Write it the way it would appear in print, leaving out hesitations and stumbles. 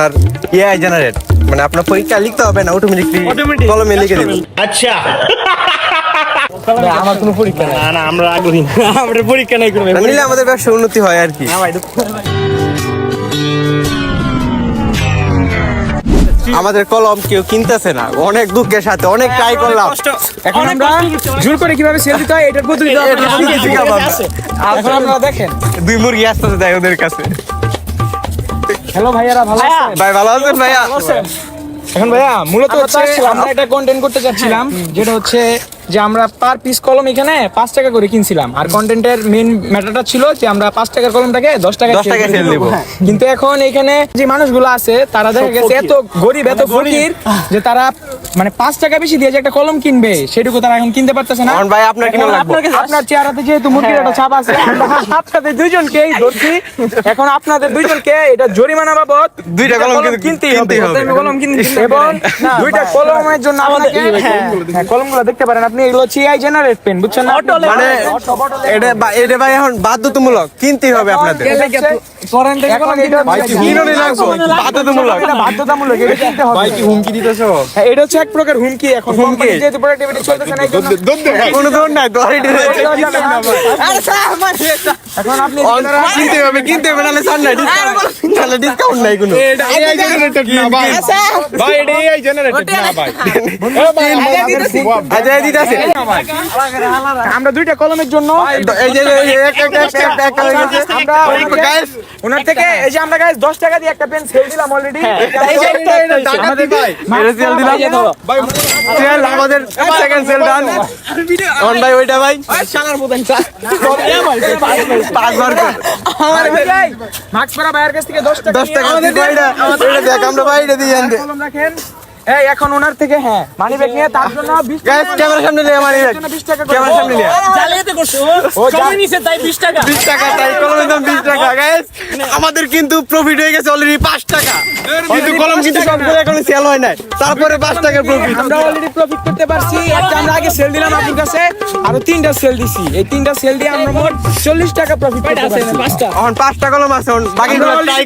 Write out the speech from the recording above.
আর AI generate, মানে আপনার পরীক্ষা লিখতে হবে না, অটোমেটিকলি কলমে লিখে দিবে। আচ্ছা আমার কোনো পরীক্ষা নাই। না আমরা আগ্রহী না, আমরা পরীক্ষা নাই করবে। নিলে আমাদের ব্যবসা উন্নতি হয় আর কি। আমাদের কলম কেউ কিনতেছে না, অনেক দুঃখের সাথে অনেক ট্রাই করলাম। এখন আমরা জোর করে কিভাবে সেল দিতে হয় এটার পদ্ধতি এখন আপনারা দেখেন। দুই মুরগি আসতেছে তাই ওদের কাছে। হ্যালো ভাইয়ারা, ভালো আছেন? ভাই ভালো আছেন ভাইয়া? এখন ভাইয়া মূলত হচ্ছে আমরা একটা কন্টেন্ট করতে চাচ্ছিলাম, যেটা হচ্ছে যে আমরা পার পিস কলম এখানে 5 টাকা করে কিনছিলাম, আর কন্টেন্টের মেইন ম্যাটারটা ছিল যে আমরা 5 টাকার কলমটাকে 10 টাকায় সেল দেব। কিন্তু এখন এখানে যে মানুষগুলো আছে তারা দেখা গেছে এত গরিব, এত ফকির যে তারা মানে 5 টাকা বেশি দিয়ে যে একটা কলম কিনবে সেটুকু তারা এখন কিনতে পারতেছে না। ভাই আপনার কিনা লাগবে? আপনার চেহারাতে যেহেতু মুরগির একটা ছাপ আছে, আপনাদের দুইজনকেই ধরছি। এখন আপনাদের দুইজনকে এটা জরিমানা বাবদ 2টা কলম কিনতেই হবে। কলম এবং 2টা কলমের জন্য আপনাকে কলমগুলো দেখতে পারেন আপনি, এগুলো হচ্ছে এআই জেনারেট পেন, বুঝছেন না? মানে এটা ভাই এখন বাধ্যতামূলক কিনতেই হবে আপনাদের। বাধ্যতামূলক এটা কিনতে হবে। ভাই কি হুমকি দিতেছো? হ্যাঁ, এটা হচ্ছে এক প্রকার হুমকি। এখন কোম্পানি যেহেতু প্রোডাক্টিভিটি চলতেছে না, এই জন্য কোনো দৌড় নাই, এখন আপনি কিনতে হবে নাহলে ছাড় নাই, নাহলে ডিসকাউন্ট নাই কোনো। ভাই এটা AI জেনারেটেড না ভাই। আচ্ছা দিতেছে। আমরা 2টা কলমের জন্য এই যে একটা হয়ে গেছে। আমরা গাইস ওনার থেকে এই যে আমরা গাইস 10 টাকা দিয়ে একটা পেন সেল দিলাম অলরেডি। আমাদের ভাই সেল দিলাম ভাই, সেল আমাদের সেকেন্ড সেল ডান অন ভাই। ওইটা ভাই শালার মতন চা 5 বার আমার ভাই মার্কস করা ভাইয়ের কাছ থেকে 10 টাকা 10 টাকা আমাদের দেখ আমরা বাইরে দিয়ে আনতে। কলম রাখেন। এই এখন ওনার থেকে হ্যাঁ মানি ব্যাগ নিয়ে তার জন্য 20 টাকা গাইস ক্যামেরা সামনে নিয়ে মারি দেখ, 20 টাকা ক্যামেরা সামনে নিয়ে জালিয়াতি করছো ও জমি নিছে তাই 20 টাকা 20 টাকা তাই কলমের দাম 20 টাকা। গাইস আমাদের কিন্তু প্রফিট হয়ে গেছে অলরেডি 5 টাকা, কিন্তু কলম কিন্তু সবগুলো এখনো সেল হয় নাই, তারপরে 5 টাকার প্রফিট। আমরা অলরেডি প্রফিট করতে পারছি। একটা আমরা আগে সেল দিলাম আপনার কাছে, আরো 3টা সেল দিছি। এই 3টা সেল দিয়ে আমরা মোট 40 টাকা প্রফিট করতে পারছি। এখন 5টা কলম আছে, বাকিগুলো ট্রাই